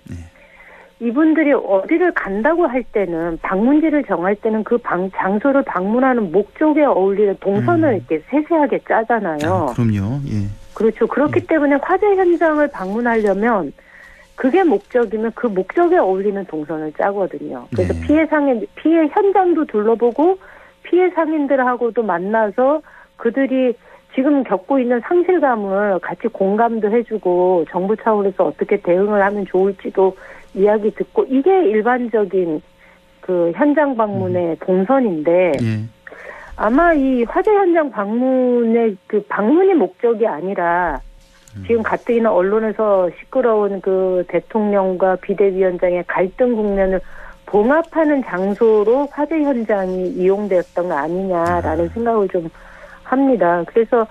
이분들이 어디를 간다고 할 때는 방문지를 정할 때는 그 장소를 방문하는 목적에 어울리는 동선을 이렇게 세세하게 짜잖아요. 그럼요. 예. 그렇죠. 그렇기 때문에 화재 현장을 방문하려면 그게 목적이면 그 목적에 어울리는 동선을 짜거든요. 그래서 피해 현장도 둘러보고 피해 상인들하고도 만나서 그들이 지금 겪고 있는 상실감을 같이 공감도 해주고 정부 차원에서 어떻게 대응을 하면 좋을지도 이야기 듣고 이게 일반적인 그 현장 방문의 동선인데 아마 이 화재 현장 방문의 그 방문이 목적이 아니라 지금 가뜩이나 언론에서 시끄러운 그 대통령과 비대위원장의 갈등 국면을 봉합하는 장소로 화재 현장이 이용되었던 거 아니냐라는 생각을 좀 합니다. 그래서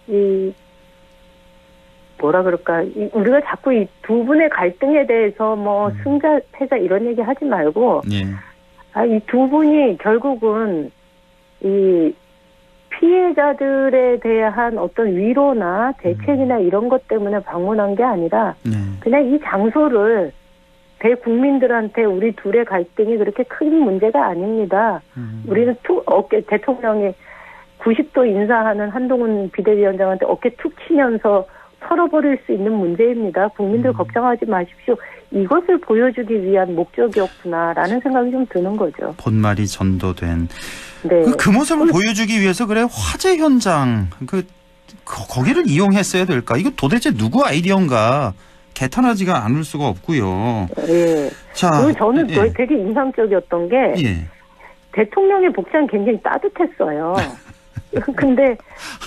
이 뭐라 그럴까 우리가 자꾸 이 두 분의 갈등에 대해서 뭐 승자 패자 이런 얘기 하지 말고 이 두 분이 결국은 이 피해자들에 대한 어떤 위로나 대책이나 이런 것 때문에 방문한 게 아니라 그냥 이 장소를 대국민들한테 우리 둘의 갈등이 그렇게 큰 문제가 아닙니다. 우리는 어깨 대통령이 90도 인사하는 한동훈 비대위원장한테 어깨 툭 치면서 털어버릴 수 있는 문제입니다. 국민들 걱정하지 마십시오. 이것을 보여주기 위한 목적이었구나라는 생각이 좀 드는 거죠. 본말이 전도된. 네. 그 모습을 보여주기 위해서 그래 화재 현장 거기를 이용했어야 될까? 이거 도대체 누구 아이디어인가? 개탄하지가 않을 수가 없고요. 네. 자, 그리고 저는 되게 인상적이었던 게 대통령의 복장이 굉장히 따뜻했어요. 근데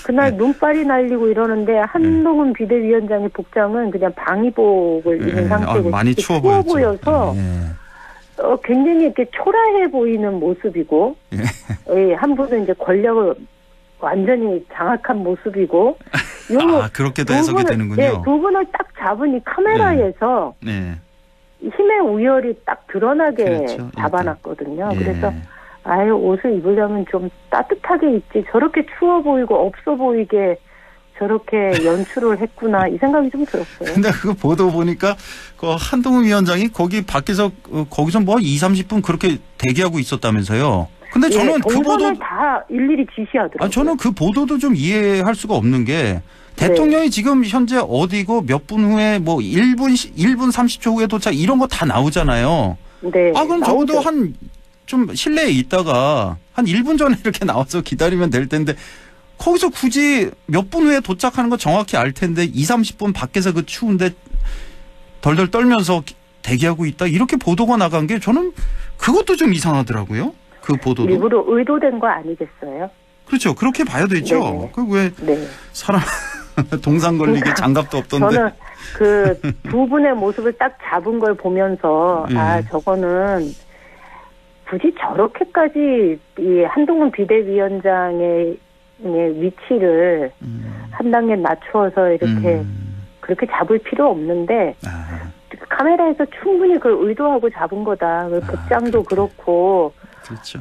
그날 눈발이 날리고 이러는데 한동훈 비대위원장의 복장은 그냥 방위복을 입은 상태고 많이 추워 보여서 굉장히 이렇게 초라해 보이는 모습이고 한 분은 이제 권력을 완전히 장악한 모습이고 그렇게도 해석이 되는군요. 네, 두 분을 딱 잡은 이 카메라에서 힘의 우열이 딱 드러나게 잡아놨거든요. 그래서 옷을 입으려면 좀 따뜻하게 입지 저렇게 추워 보이고 없어 보이게 저렇게 연출을 했구나 이 생각이 좀 들었어요. 근데 그 보도 보니까 그 한동훈 위원장이 거기 밖에서 거기서 뭐 20-30분 그렇게 대기하고 있었다면서요. 근데 저는 그 보도 다 일일이 지시하더라고요. 저는 그 보도도 좀 이해할 수가 없는 게 대통령이 지금 현재 어디고 몇 분 후에 뭐 1분 30초 후에 도착 이런 거 다 나오잖아요. 네. 그럼 적어도 좀 실내에 있다가 한 1분 전에 이렇게 나와서 기다리면 될 텐데 거기서 굳이 몇 분 후에 도착하는 거 정확히 알 텐데 20-30분 밖에서 그 추운데 덜덜 떨면서 대기하고 있다 이렇게 보도가 나간 게 저는 그것도 좀 이상하더라고요. 그 보도도. 일부러 의도된 거 아니겠어요? 그렇죠. 그렇게 봐야 되죠. 그 왜 사람 동상 걸리게 장갑도 없던데. 저는 그 두 분의 모습을 딱 잡은 걸 보면서 저거는 굳이 저렇게까지 이 한동훈 비대위원장의 위치를 한 단계 낮추어서 이렇게 그렇게 잡을 필요 없는데 카메라에서 충분히 그걸 의도하고 잡은 거다. 복장도 그렇고 그렇죠.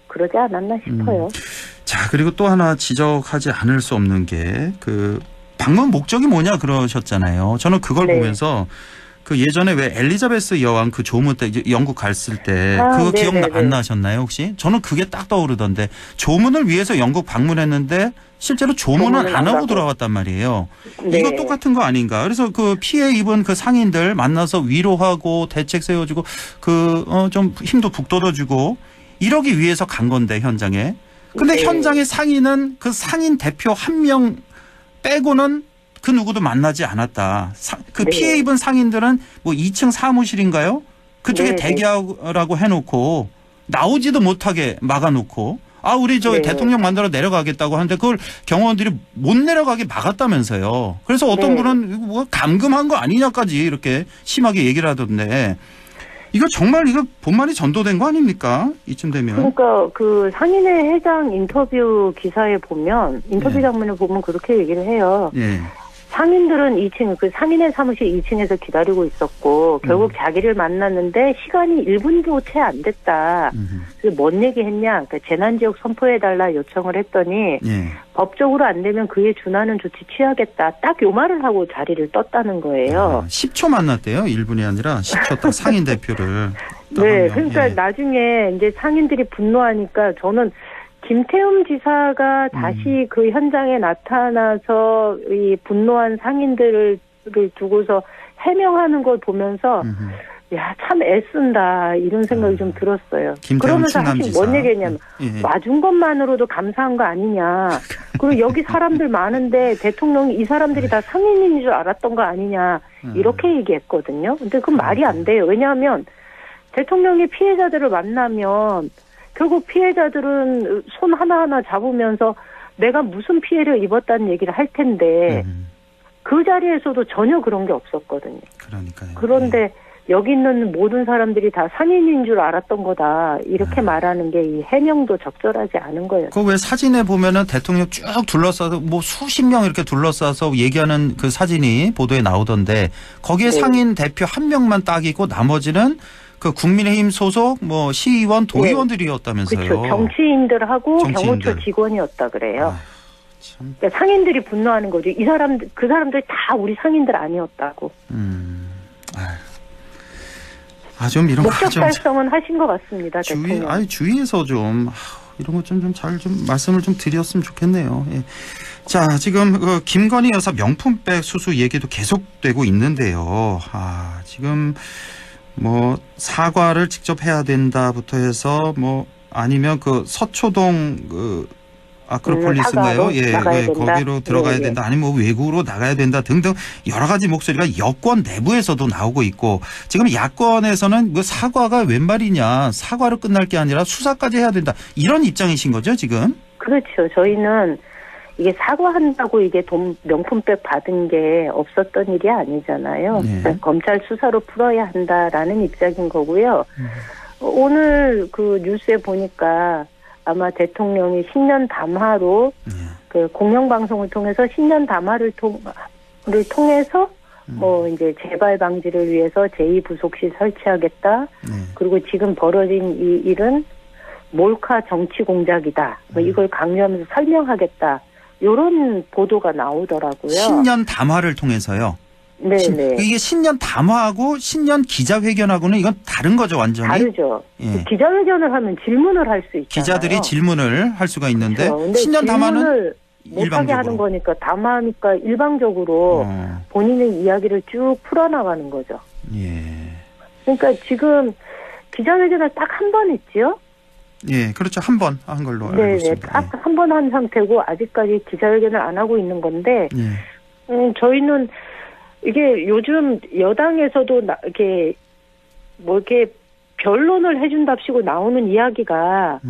그러지 않았나 싶어요. 자, 그리고 또 하나 지적하지 않을 수 없는 게 그 방문 목적이 뭐냐 그러셨잖아요. 저는 그걸 보면서 그 예전에 왜 엘리자베스 여왕 그 조문 때 영국 갔을 때 그거 기억 안 나셨나요 혹시? 저는 그게 딱 떠오르던데 조문을 위해서 영국 방문했는데 실제로 조문은 안 하고 돌아왔단 말이에요. 이거 똑같은 거 아닌가? 그래서 그 피해 입은 그 상인들 만나서 위로하고 대책 세워주고 좀 힘도 북돋아주고 이러기 위해서 간 건데 현장에. 근데 현장의 상인은 그 상인 대표 한 명 빼고는 그 누구도 만나지 않았다. 그 피해 입은 상인들은 뭐 2층 사무실인가요? 그쪽에 대기하라고 해놓고 나오지도 못하게 막아놓고 우리 대통령 만나러 내려가겠다고 하는데 그걸 경호원들이 못 내려가게 막았다면서요. 그래서 어떤 분은 뭐 감금한 거 아니냐까지 이렇게 심하게 얘기를 하던데 이거 정말 본말이 전도된 거 아닙니까? 이쯤 되면. 그러니까 그 상인회 회장 인터뷰 기사에 보면 인터뷰 장면을 보면 그렇게 얘기를 해요. 상인들은 2층, 그 상인의 사무실 2층에서 기다리고 있었고, 결국 자기를 만났는데 시간이 1분도 채 안 됐다. 그래서 뭔 얘기 했냐? 그러니까 재난지역 선포해달라 요청을 했더니, 법적으로 안 되면 그에 준하는 조치 취하겠다. 딱 요 말을 하고 자리를 떴다는 거예요. 10초 만났대요. 1분이 아니라 10초 딱 상인 대표를. 네, 그러니까 나중에 이제 상인들이 분노하니까 저는 김태흠 지사가 다시 그 현장에 나타나서 이 분노한 상인들을 두고서 해명하는 걸 보면서 야, 참 애쓴다 이런 생각이 좀 들었어요. 그러면서 사실 뭔 얘기했냐면 와준 것만으로도 감사한 거 아니냐. 그리고 여기 사람들 많은데 대통령이 이 사람들이 다 상인인 줄 알았던 거 아니냐. 이렇게 얘기했거든요. 근데 그건 말이 안 돼요. 왜냐하면 대통령이 피해자들을 만나면 결국 피해자들은 손 하나하나 잡으면서 내가 무슨 피해를 입었다는 얘기를 할 텐데 그 자리에서도 전혀 그런 게 없었거든요. 그러니까요. 그런데 여기 있는 모든 사람들이 다 상인인 줄 알았던 거다. 이렇게 말하는 게 이 해명도 적절하지 않은 거예요. 그 왜 사진에 보면은 대통령 쭉 둘러싸서 뭐 수십 명 이렇게 둘러싸서 얘기하는 그 사진이 보도에 나오던데 거기에 상인 대표 한 명만 딱이고 나머지는 그 국민의힘 소속 뭐 시의원, 도의원들이었다면서요. 그렇죠. 정치인들하고 경호처 직원이었다 그래요. 그러니까 상인들이 분노하는 거죠. 이 사람들, 그 사람들 다 우리 상인들 아니었다고. 좀 이런 목적 달성은 하신 것 같습니다. 주위에서 좀 이런 것 좀 잘 좀 말씀을 좀 드렸으면 좋겠네요. 예. 자, 지금 그 김건희 여사 명품백 수수 얘기도 계속되고 있는데요. 지금 뭐 사과를 직접 해야 된다부터 해서 뭐 아니면 그 서초동 그 아크로폴리스인가요? 거기로 들어가야 된다. 아니면 뭐 외국으로 나가야 된다 등등 여러 가지 목소리가 여권 내부에서도 나오고 있고 지금 야권에서는 그 사과가 웬 말이냐. 사과로 끝날 게 아니라 수사까지 해야 된다. 이런 입장이신 거죠, 지금? 그렇죠. 저희는 이게 사과한다고 이게 돈 명품백 받은 게 없었던 일이 아니잖아요. 그러니까 검찰 수사로 풀어야 한다라는 입장인 거고요. 오늘 그 뉴스에 보니까 아마 대통령이 신년 담화로 그 공영방송을 통해서 신년 담화를 통해서 뭐 이제 재발 방지를 위해서 제2부속실 설치하겠다. 그리고 지금 벌어진 이 일은 몰카 정치 공작이다. 뭐 이걸 강조하면서 설명하겠다. 이런 보도가 나오더라고요. 신년 담화를 통해서요. 네네. 이게 신년 담화하고 신년 기자회견하고는 이건 다른 거죠, 완전히? 다르죠. 기자회견을 하면 질문을 할 수 있잖아요. 기자들이 질문을 할 수가 있는데 그렇죠. 신년 담화는 못하게 하는 거니까 담화니까 일방적으로 본인의 이야기를 쭉 풀어나가는 거죠. 그러니까 지금 기자회견을 딱 한 번 했지요? 그렇죠. 한 번 한 걸로 알고 있습니다. 딱 한 번 한 상태고 아직까지 기자회견을 안 하고 있는 건데 저희는 이게 요즘 여당에서도 이렇게 뭐 이렇게 변론을 해준답시고 나오는 이야기가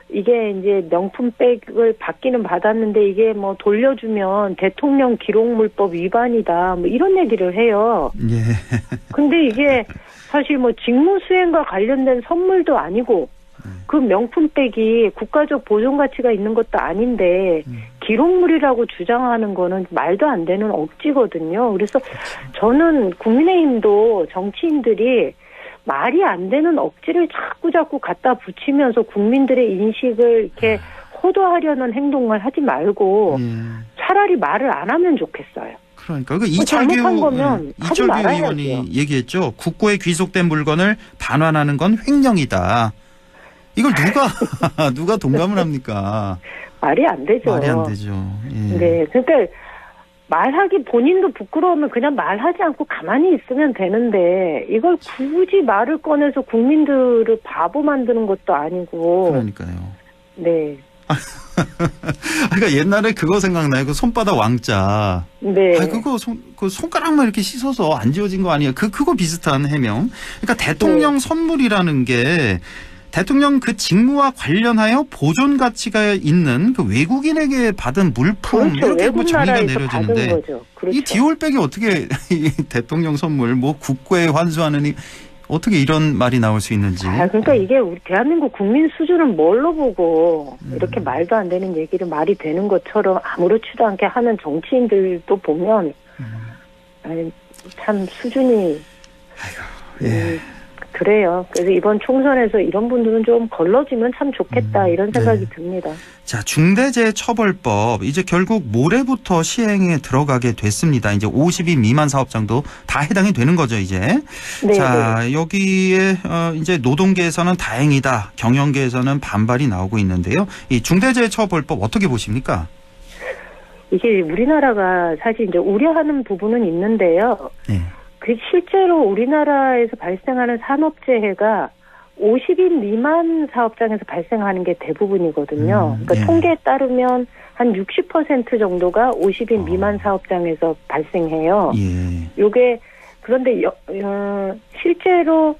이게 이제 명품백을 받기는 받았는데 이게 뭐 돌려주면 대통령 기록물법 위반이다 뭐 이런 얘기를 해요. 근데 이게 사실 뭐 직무수행과 관련된 선물도 아니고 그 명품백이 국가적 보존 가치가 있는 것도 아닌데 기록물이라고 주장하는 거는 말도 안 되는 억지거든요. 그래서 저는 국민의힘도 정치인들이 말이 안 되는 억지를 자꾸 갖다 붙이면서 국민들의 인식을 이렇게 호도하려는 행동을 하지 말고 차라리 말을 안 하면 좋겠어요. 그러니까 이철규 의원이 얘기했죠. 국고에 귀속된 물건을 반환하는 건 횡령이다. 이걸 누가 동감을 합니까? 말이 안 되죠. 말이 안 되죠. 네, 그러니까 말하기 본인도 부끄러우면 그냥 말하지 않고 가만히 있으면 되는데 이걸 굳이 말을 꺼내서 국민들을 바보 만드는 것도 아니고. 그러니까요. 네. 그러니까 옛날에 그거 생각나요. 그 손바닥 왕자. 네. 그거 그 손가락만 이렇게 씻어서 안 지워진 거 아니에요? 그거 비슷한 해명. 그러니까 대통령 선물이라는 게 대통령 그 직무와 관련하여 보존 가치가 있는 그 외국인에게 받은 물품 이렇게 뭐 정의가 내려지는데 이 디올백이 어떻게 이 대통령 선물 뭐 국고에 환수하느니 어떻게 이런 말이 나올 수 있는지. 그러니까 이게 우리 대한민국 국민 수준은 뭘로 보고 이렇게 말도 안 되는 얘기를 말이 되는 것처럼 아무렇지도 않게 하는 정치인들도 보면 아니, 참 수준이 예. 그래요. 그래서 이번 총선에서 이런 분들은 좀 걸러지면 참 좋겠다 이런 생각이 듭니다. 자, 중대재해처벌법 이제 결국 모레부터 시행에 들어가게 됐습니다. 이제 50인 미만 사업장도 다 해당이 되는 거죠, 이제. 네, 자, 여기에 이제 노동계에서는 다행이다, 경영계에서는 반발이 나오고 있는데요. 이 중대재해처벌법 어떻게 보십니까? 이게 우리나라가 사실 이제 우려하는 부분은 있는데요. 네. 그 실제로 우리나라에서 발생하는 산업재해가 50인 미만 사업장에서 발생하는 게 대부분이거든요. 그러니까 통계에 따르면 한 60% 정도가 50인 미만 사업장에서 발생해요. 요게 그런데 실제로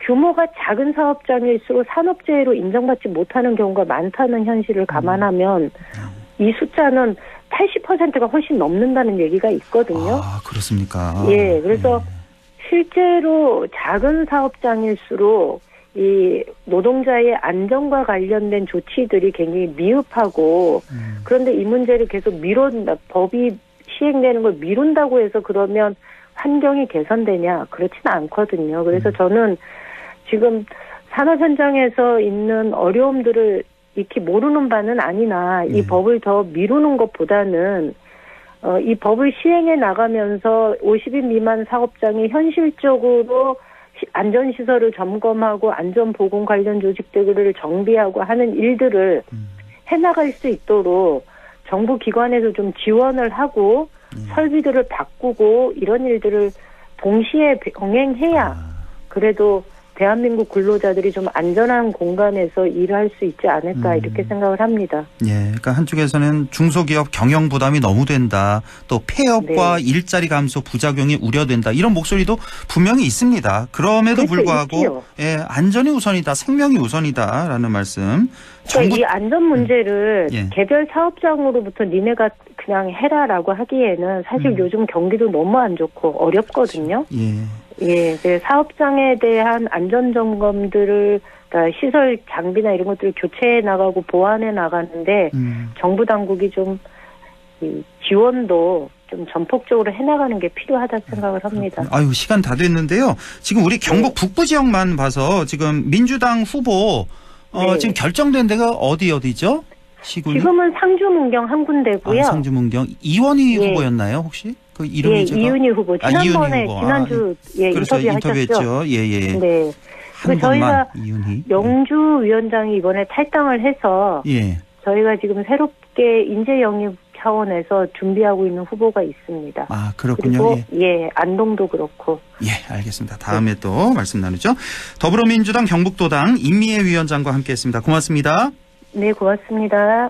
규모가 작은 사업장일수록 산업재해로 인정받지 못하는 경우가 많다는 현실을 감안하면 이 숫자는 80%가 훨씬 넘는다는 얘기가 있거든요. 아, 그렇습니까? 예, 그래서 실제로 작은 사업장일수록 이 노동자의 안전과 관련된 조치들이 굉장히 미흡하고 그런데 이 문제를 계속 미룬다, 법이 시행되는 걸 미룬다고 해서 그러면 환경이 개선되냐? 그렇지는 않거든요. 그래서 저는 지금 산업 현장에서 있는 어려움들을 익히 모르는 바는 아니나 이 법을 더 미루는 것보다는 이 법을 시행해 나가면서 50인 미만 사업장이 현실적으로 안전시설을 점검하고 안전보건 관련 조직들을 정비하고 하는 일들을 해나갈 수 있도록 정부 기관에서 좀 지원을 하고 설비들을 바꾸고 이런 일들을 동시에 병행해야 그래도 대한민국 근로자들이 좀 안전한 공간에서 일할 수 있지 않을까 이렇게 생각을 합니다. 예, 그러니까 한쪽에서는 중소기업 경영 부담이 너무 된다. 또 폐업과 일자리 감소 부작용이 우려된다. 이런 목소리도 분명히 있습니다. 그럼에도 불구하고 예, 안전이 우선이다. 생명이 우선이다라는 말씀. 그러니까 이 안전 문제를 개별 사업장으로부터 니네가 그냥 해라라고 하기에는 사실 요즘 경기도 너무 안 좋고 어렵거든요. 예, 사업장에 대한 안전점검들을, 그러니까 시설 장비나 이런 것들을 교체해 나가고 보완해 나가는데, 정부 당국이 좀, 지원도 좀 전폭적으로 해 나가는 게 필요하다 생각을 합니다. 아유, 시간 다 됐는데요. 지금 우리 경북 북부 지역만 봐서 지금 민주당 후보, 지금 결정된 데가 어디죠? 시군이? 지금은 상주, 문경 한 군데고요. 상주, 문경. 이원희 후보였나요, 혹시? 그 이름이 이윤희 후보. 지난번에, 지난주, 그렇죠. 인터뷰했죠. 예. 네. 그리고 저희가 영주 위원장이 이번에 탈당을 해서, 저희가 지금 새롭게 인재 영입 차원에서 준비하고 있는 후보가 있습니다. 아, 그렇군요. 그리고 안동도 그렇고. 예, 알겠습니다. 다음에 또 말씀 나누죠. 더불어민주당 경북도당 임미애 위원장과 함께했습니다. 고맙습니다. 네, 고맙습니다.